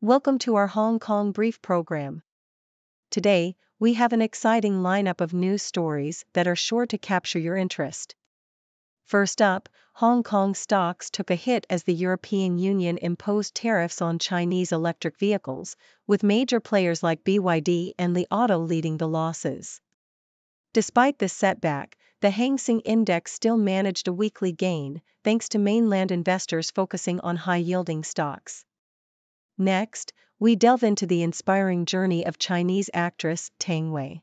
Welcome to our Hong Kong Brief program. Today, we have an exciting lineup of news stories that are sure to capture your interest. First up, Hong Kong stocks took a hit as the European Union imposed tariffs on Chinese electric vehicles, with major players like BYD and Li Auto leading the losses. Despite this setback, the Hang Seng Index still managed a weekly gain, thanks to mainland investors focusing on high-yielding stocks. Next, we delve into the inspiring journey of Chinese actress Tang Wei.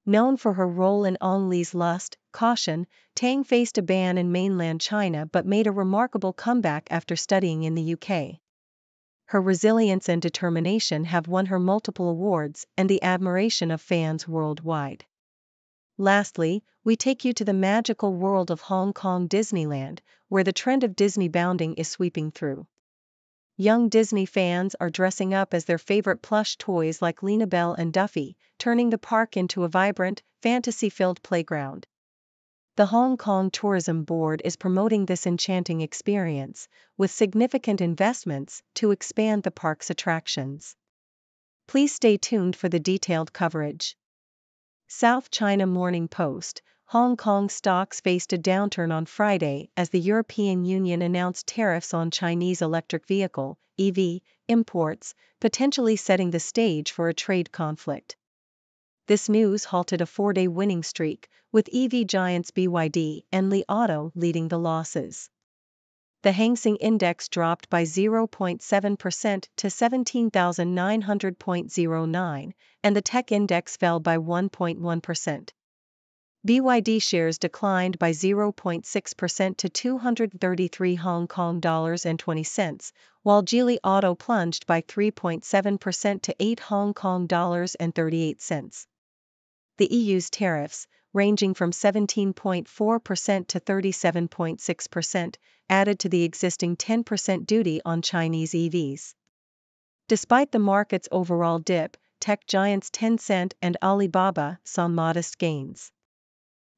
Known for her role in Ang Lee's Lust, Caution, Tang faced a ban in mainland China but made a remarkable comeback after studying in the UK. Her resilience and determination have won her multiple awards and the admiration of fans worldwide. Lastly, we take you to the magical world of Hong Kong Disneyland, where the trend of Disneybounding is sweeping through. Young Disney fans are dressing up as their favorite plush toys like LinaBell and Duffy, turning the park into a vibrant, fantasy-filled playground. The Hong Kong Tourism Board is promoting this enchanting experience, with significant investments to expand the park's attractions. Please stay tuned for the detailed coverage. South China Morning Post: Hong Kong stocks faced a downturn on Friday as the European Union announced tariffs on Chinese electric vehicle (EV) imports, potentially setting the stage for a trade conflict. This news halted a four-day winning streak, with EV giants BYD and Li Auto leading the losses. The Hang Seng Index dropped by 0.7% to 17,900.09, and the tech index fell by 1.1%. BYD shares declined by 0.6% to 233 Hong Kong dollars and 20 cents, while Li Auto plunged by 3.7% to 8 Hong Kong dollars and 38 cents. The EU's tariffs, ranging from 17.4% to 37.6%, added to the existing 10% duty on Chinese EVs. Despite the market's overall dip, tech giants Tencent and Alibaba saw modest gains.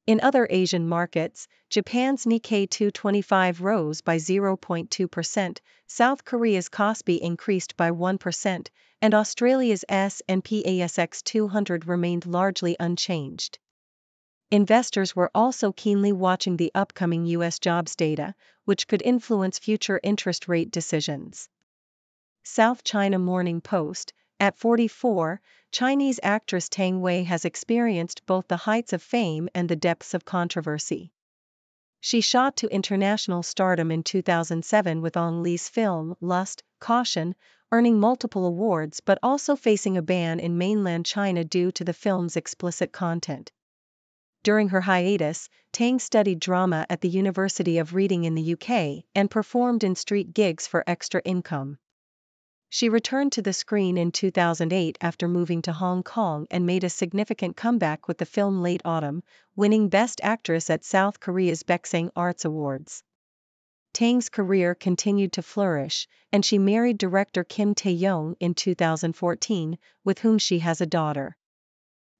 In other Asian markets, Japan's Nikkei 225 rose by 0.2%, South Korea's Kospi increased by 1%, and Australia's S&P ASX 200 remained largely unchanged. Investors were also keenly watching the upcoming U.S. jobs data, which could influence future interest rate decisions. South China Morning Post: At 44, Chinese actress Tang Wei has experienced both the heights of fame and the depths of controversy. She shot to international stardom in 2007 with Ang Lee's film Lust, Caution, earning multiple awards but also facing a ban in mainland China due to the film's explicit content. During her hiatus, Tang studied drama at the University of Reading in the UK and performed in street gigs for extra income. She returned to the screen in 2008 after moving to Hong Kong and made a significant comeback with the film Late Autumn, winning Best Actress at South Korea's Baeksang Arts Awards. Tang's career continued to flourish, and she married director Kim Tae-yong in 2014, with whom she has a daughter.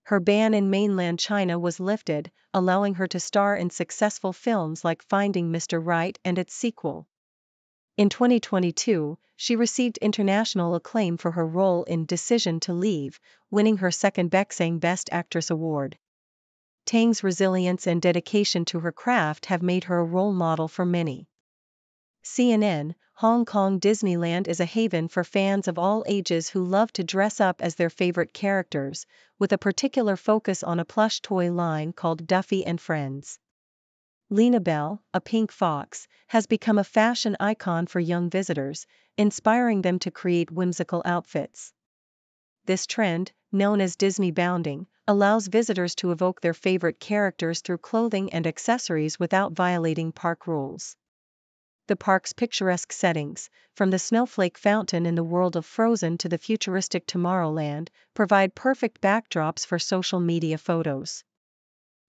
Her ban in mainland China was lifted, allowing her to star in successful films like Finding Mr. Right and its sequel. In 2022, she received international acclaim for her role in Decision to Leave, winning her second Baeksang Best Actress award. Tang's resilience and dedication to her craft have made her a role model for many. CNN: Hong Kong Disneyland is a haven for fans of all ages who love to dress up as their favorite characters, with a particular focus on a plush toy line called Duffy and Friends. LinaBell, a pink fox, has become a fashion icon for young visitors, inspiring them to create whimsical outfits. This trend, known as Disneybounding, allows visitors to evoke their favorite characters through clothing and accessories without violating park rules. The park's picturesque settings, from the snowflake fountain in the world of Frozen to the futuristic Tomorrowland, provide perfect backdrops for social media photos.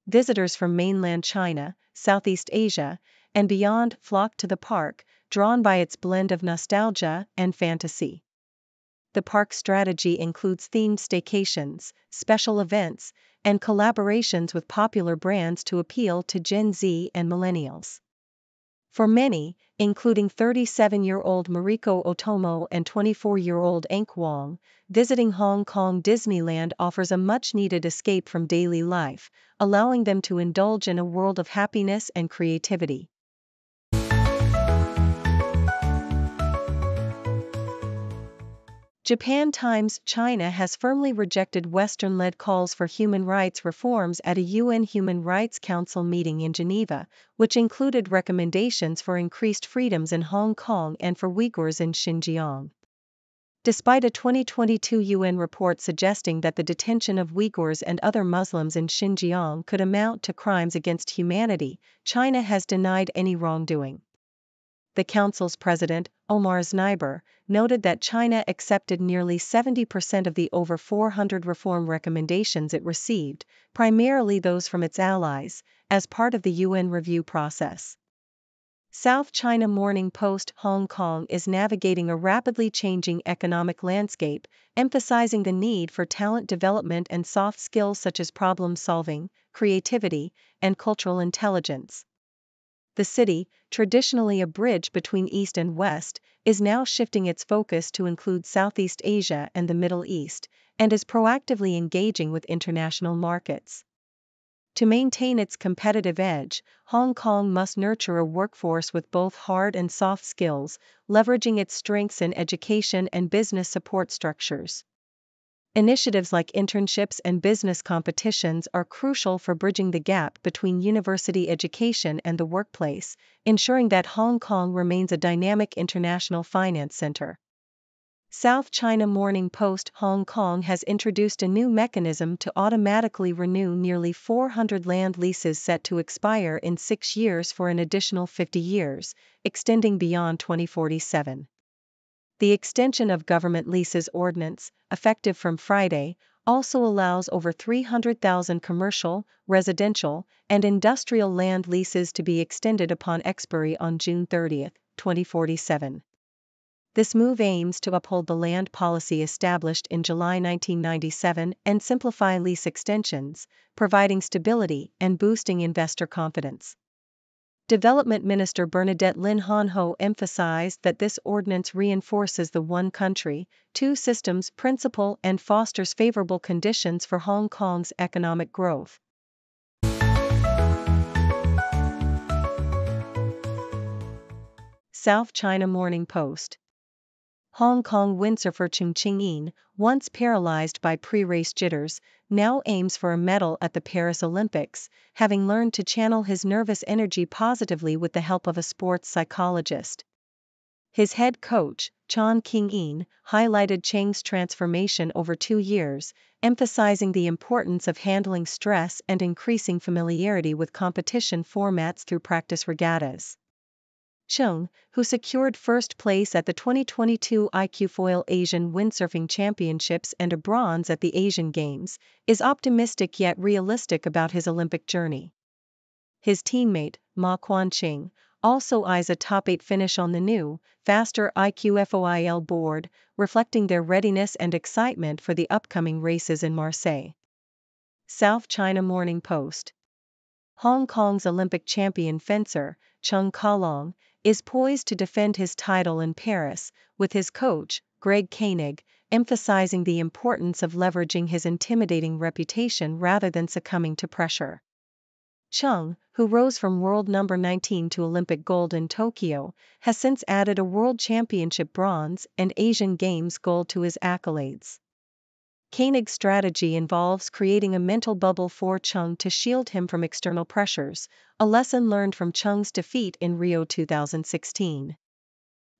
Visitors from mainland China, Southeast Asia, and beyond flock to the park, drawn by its blend of nostalgia and fantasy. The park's strategy includes themed staycations, special events, and collaborations with popular brands to appeal to Gen Z and millennials. For many, including 37-year-old Mariko Otomo and 24-year-old Enk Wong, visiting Hong Kong Disneyland offers a much-needed escape from daily life, allowing them to indulge in a world of happiness and creativity. Japan Times China has firmly rejected Western-led calls for human rights reforms at a UN Human Rights Council meeting in Geneva, which included recommendations for increased freedoms in Hong Kong and for Uyghurs in Xinjiang. Despite a 2022 UN report suggesting that the detention of Uyghurs and other Muslims in Xinjiang could amount to crimes against humanity, China has denied any wrongdoing. The Council's president, Omar Sniber, noted that China accepted nearly 70% of the over 400 reform recommendations it received, primarily those from its allies, as part of the UN review process. South China Morning Post Hong Kong is navigating a rapidly changing economic landscape, emphasizing the need for talent development and soft skills such as problem-solving, creativity, and cultural intelligence. The city, traditionally a bridge between East and West, is now shifting its focus to include Southeast Asia and the Middle East, and is proactively engaging with international markets. To maintain its competitive edge, Hong Kong must nurture a workforce with both hard and soft skills, leveraging its strengths in education and business support structures. Initiatives like internships and business competitions are crucial for bridging the gap between university education and the workplace, ensuring that Hong Kong remains a dynamic international finance center. South China Morning Post Hong Kong has introduced a new mechanism to automatically renew nearly 400 land leases set to expire in 6 years for an additional 50 years, extending beyond 2047. The extension of government leases ordinance, effective from Friday, also allows over 300,000 commercial, residential, and industrial land leases to be extended upon expiry on June 30, 2047. This move aims to uphold the land policy established in July 1997 and simplify lease extensions, providing stability and boosting investor confidence. Development Minister Bernadette Lin Han-ho emphasized that this ordinance reinforces the one country, two systems principle and fosters favorable conditions for Hong Kong's economic growth. South China Morning Post. Hong Kong windsurfer Chung Ching-in, once paralyzed by pre-race jitters, now aims for a medal at the Paris Olympics, having learned to channel his nervous energy positively with the help of a sports psychologist. His head coach, Chan King-in, highlighted Cheng's transformation over 2 years, emphasizing the importance of handling stress and increasing familiarity with competition formats through practice regattas. Chung, who secured first place at the 2022 IQ Asian Windsurfing Championships and a bronze at the Asian Games, is optimistic yet realistic about his Olympic journey. His teammate, Ma Quanqing, also eyes a top 8 finish on the new, faster IQ board, reflecting their readiness and excitement for the upcoming races in Marseille. South China Morning Post. Hong Kong's Olympic champion fencer, Chung Ka-long, is poised to defend his title in Paris, with his coach, Greg Koenig, emphasizing the importance of leveraging his intimidating reputation rather than succumbing to pressure. Chung, who rose from world number 19 to Olympic gold in Tokyo, has since added a World Championship bronze and Asian Games gold to his accolades. Koenig's strategy involves creating a mental bubble for Chung to shield him from external pressures, a lesson learned from Chung's defeat in Rio 2016.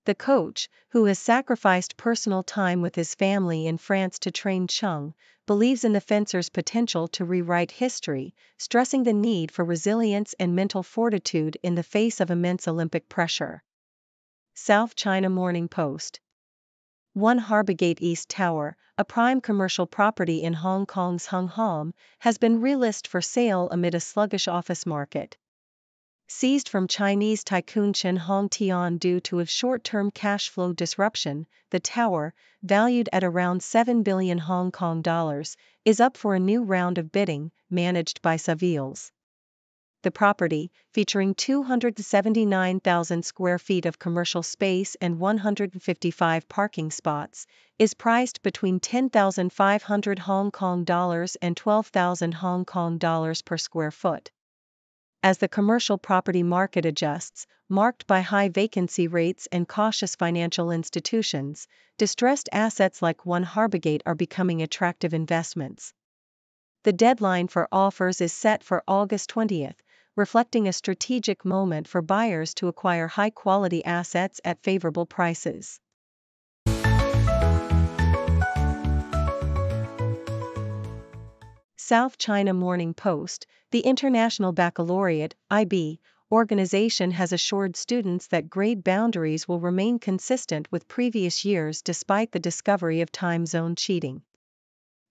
The coach, who has sacrificed personal time with his family in France to train Chung, believes in the fencer's potential to rewrite history, stressing the need for resilience and mental fortitude in the face of immense Olympic pressure. South China Morning Post. One Harbourgate East Tower, a prime commercial property in Hong Kong's Hung Hom, has been relisted for sale amid a sluggish office market. Seized from Chinese tycoon Chen Hongtian due to a short-term cash flow disruption, the tower, valued at around 7 billion Hong Kong dollars, is up for a new round of bidding, managed by Savills. The property, featuring 279,000 square feet of commercial space and 155 parking spots, is priced between 10,500 Hong Kong dollars and 12,000 Hong Kong dollars per square foot. As the commercial property market adjusts, marked by high vacancy rates and cautious financial institutions, distressed assets like One Harbourgate are becoming attractive investments. The deadline for offers is set for August 20th, reflecting a strategic moment for buyers to acquire high-quality assets at favorable prices. South China Morning Post, the International Baccalaureate (IB) organization has assured students that grade boundaries will remain consistent with previous years despite the discovery of time zone cheating.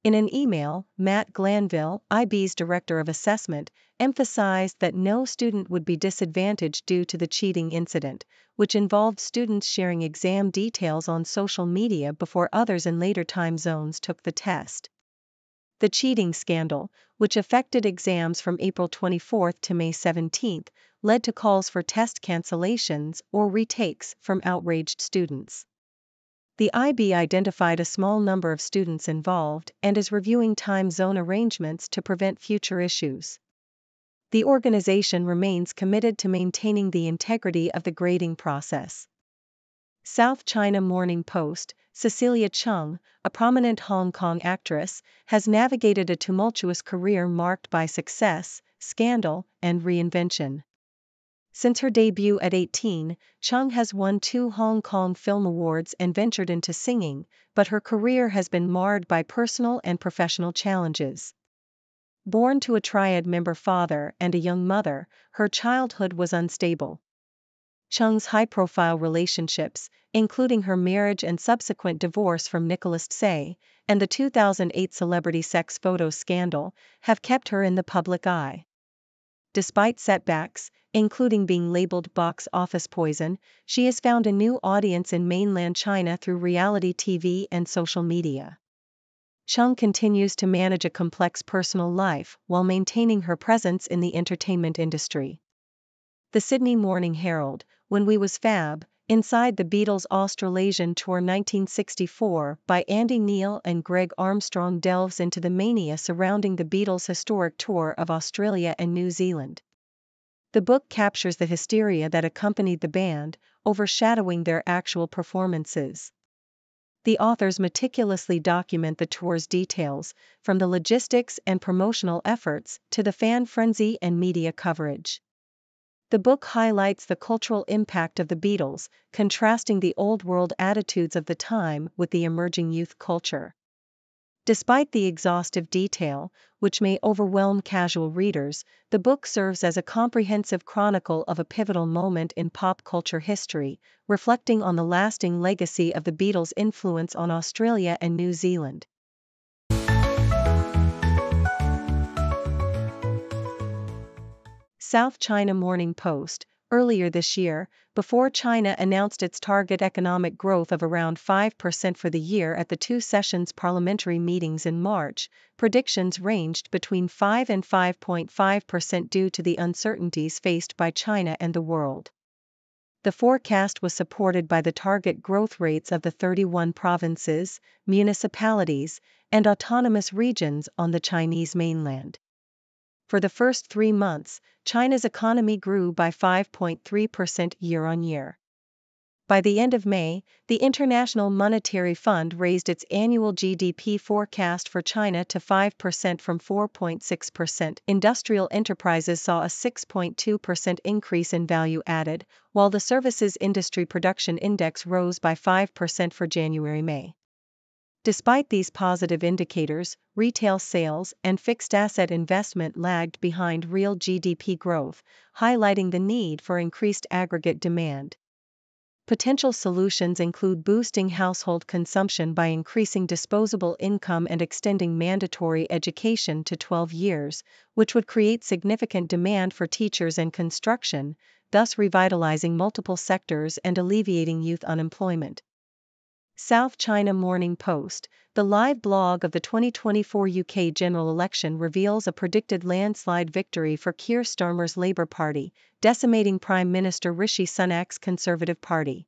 In an email, Matt Glanville, IB's Director of Assessment, emphasized that no student would be disadvantaged due to the cheating incident, which involved students sharing exam details on social media before others in later time zones took the test. The cheating scandal, which affected exams from April 24 to May 17, led to calls for test cancellations or retakes from outraged students. The IB identified a small number of students involved and is reviewing time zone arrangements to prevent future issues. The organization remains committed to maintaining the integrity of the grading process. South China Morning Post, Cecilia Chung, a prominent Hong Kong actress, has navigated a tumultuous career marked by success, scandal, and reinvention. Since her debut at 18, Chung has won 2 Hong Kong Film Awards and ventured into singing, but her career has been marred by personal and professional challenges. Born to a triad-member father and a young mother, her childhood was unstable. Chung's high-profile relationships, including her marriage and subsequent divorce from Nicholas Tsay, and the 2008 celebrity sex photo scandal, have kept her in the public eye. Despite setbacks, including being labeled box office poison, she has found a new audience in mainland China through reality TV and social media. Chung continues to manage a complex personal life while maintaining her presence in the entertainment industry. The Sydney Morning Herald, When We Was Fab, Inside the Beatles' Australasian Tour 1964 by Andy Neil and Greg Armstrong delves into the mania surrounding the Beatles' historic tour of Australia and New Zealand. The book captures the hysteria that accompanied the band, overshadowing their actual performances. The authors meticulously document the tour's details, from the logistics and promotional efforts to the fan frenzy and media coverage. The book highlights the cultural impact of the Beatles, contrasting the old-world attitudes of the time with the emerging youth culture. Despite the exhaustive detail, which may overwhelm casual readers, the book serves as a comprehensive chronicle of a pivotal moment in pop culture history, reflecting on the lasting legacy of the Beatles' influence on Australia and New Zealand. South China Morning Post, earlier this year, before China announced its target economic growth of around 5% for the year at the 2 sessions parliamentary meetings in March, predictions ranged between 5 and 5.5% due to the uncertainties faced by China and the world. The forecast was supported by the target growth rates of the 31 provinces, municipalities, and autonomous regions on the Chinese mainland. For the first 3 months, China's economy grew by 5.3% year-on-year. By the end of May, the International Monetary Fund raised its annual GDP forecast for China to 5% from 4.6%. Industrial enterprises saw a 6.2% increase in value added, while the services industry production index rose by 5% for January-May. Despite these positive indicators, retail sales and fixed asset investment lagged behind real GDP growth, highlighting the need for increased aggregate demand. Potential solutions include boosting household consumption by increasing disposable income and extending mandatory education to 12 years, which would create significant demand for teachers and construction, thus revitalizing multiple sectors and alleviating youth unemployment. South China Morning Post, the live blog of the 2024 UK general election reveals a predicted landslide victory for Keir Starmer's Labour Party, decimating Prime Minister Rishi Sunak's Conservative Party.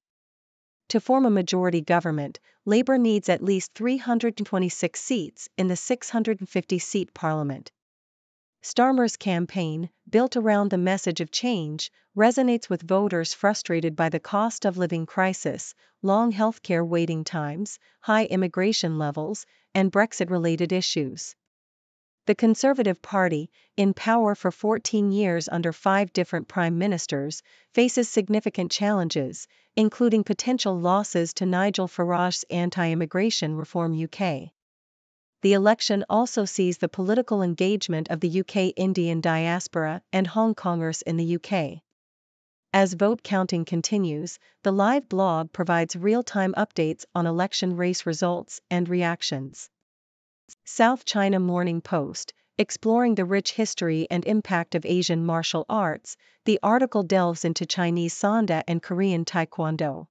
To form a majority government, Labour needs at least 326 seats in the 650-seat parliament. Starmer's campaign, built around the message of change, resonates with voters frustrated by the cost of living crisis, long healthcare waiting times, high immigration levels, and Brexit-related issues. The Conservative Party, in power for 14 years under 5 different prime ministers, faces significant challenges, including potential losses to Nigel Farage's anti-immigration Reform UK. The election also sees the political engagement of the UK Indian diaspora and Hong Kongers in the UK. As vote counting continues, the live blog provides real-time updates on election race results and reactions. South China Morning Post, exploring the rich history and impact of Asian martial arts, the article delves into Chinese Sanda and Korean Taekwondo.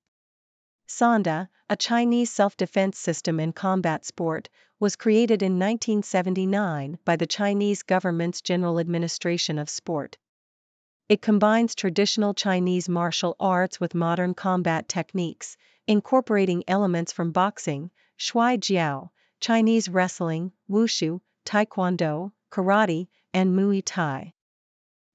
Sanda, a Chinese self-defense system and combat sport, was created in 1979 by the Chinese government's General Administration of Sport. It combines traditional Chinese martial arts with modern combat techniques, incorporating elements from boxing, shui jiao, Chinese wrestling, wushu, taekwondo, karate, and Muay Thai.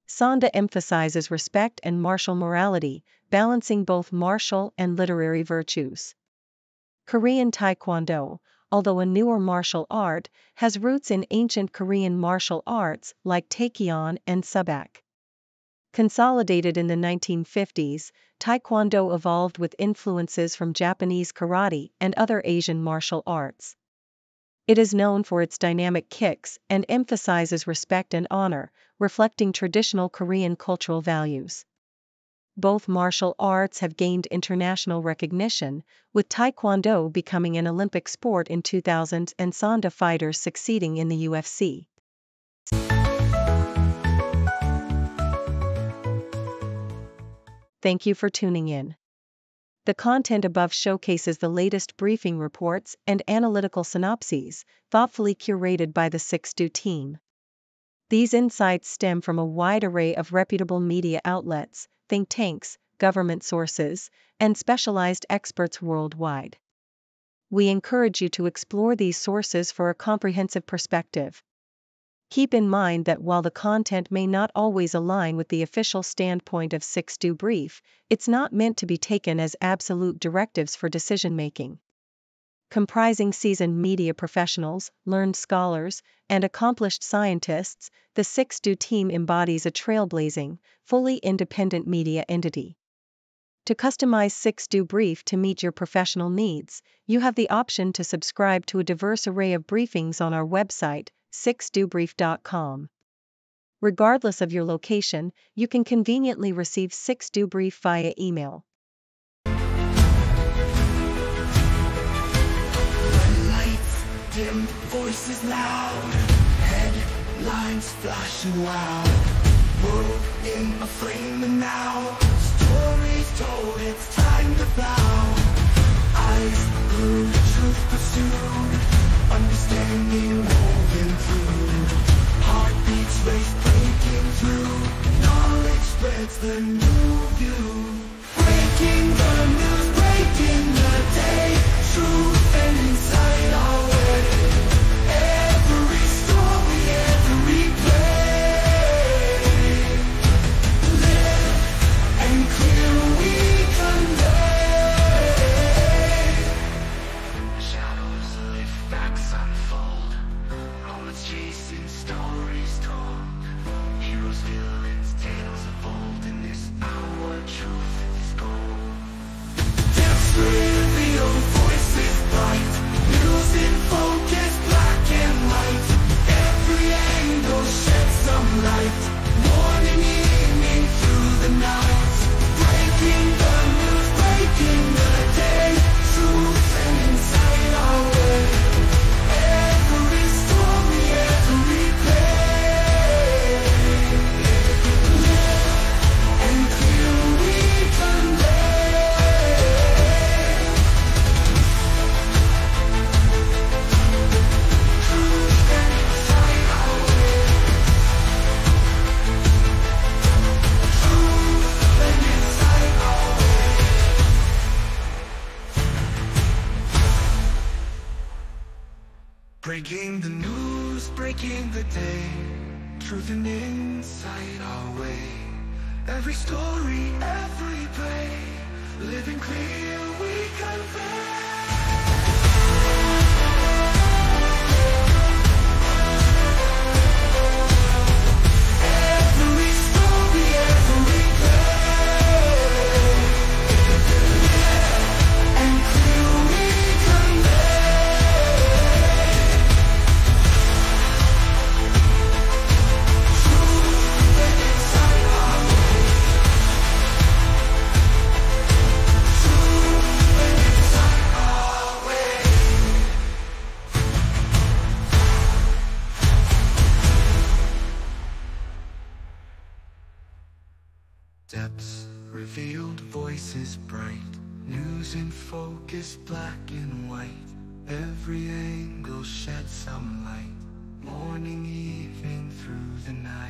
Sanda emphasizes respect and martial morality, balancing both martial and literary virtues. Korean Taekwondo, although a newer martial art, has roots in ancient Korean martial arts like Taekyon and setback. Consolidated in the 1950s, Taekwondo evolved with influences from Japanese karate and other Asian martial arts. It is known for its dynamic kicks and emphasizes respect and honor, reflecting traditional Korean cultural values. Both martial arts have gained international recognition, with Taekwondo becoming an Olympic sport in 2000 and Sanda fighters succeeding in the UFC. Thank you for tuning in. The content above showcases the latest briefing reports and analytical synopses, thoughtfully curated by the 6Do team. These insights stem from a wide array of reputable media outlets, think tanks, government sources, and specialized experts worldwide. We encourage you to explore these sources for a comprehensive perspective. Keep in mind that while the content may not always align with the official standpoint of 6Do Brief, it's not meant to be taken as absolute directives for decision-making. Comprising seasoned media professionals, learned scholars, and accomplished scientists, the 6Do team embodies a trailblazing, fully independent media entity. To customize 6Do Brief to meet your professional needs, you have the option to subscribe to a diverse array of briefings on our website, 6dobrief.com. Regardless of your location, you can conveniently receive 6Do Brief via email. Lights dim, voices loud, headlines flashing wild. We're in a frame and now, stories told, it's time to plow. Eyes glued, truth pursued, understanding woven through. Heartbeats race breaking through, knowledge spreads the new view. Breaking the news, breaking the day, truth and insight our way. Every story, every play, live and clear we convey. Shadows lift, facts unfold, moments chasing, stories told. Heroes, villains, tales of old. In this hour, truth truth and insight our way. Every story, every play, living clear we convey. Every story, every play, and clear we convey. Truth and insight our way. Truth and insight our way. Depths revealed, voices bright, news in focus, black and white. Every angle sheds some light, morning, evening, through the night.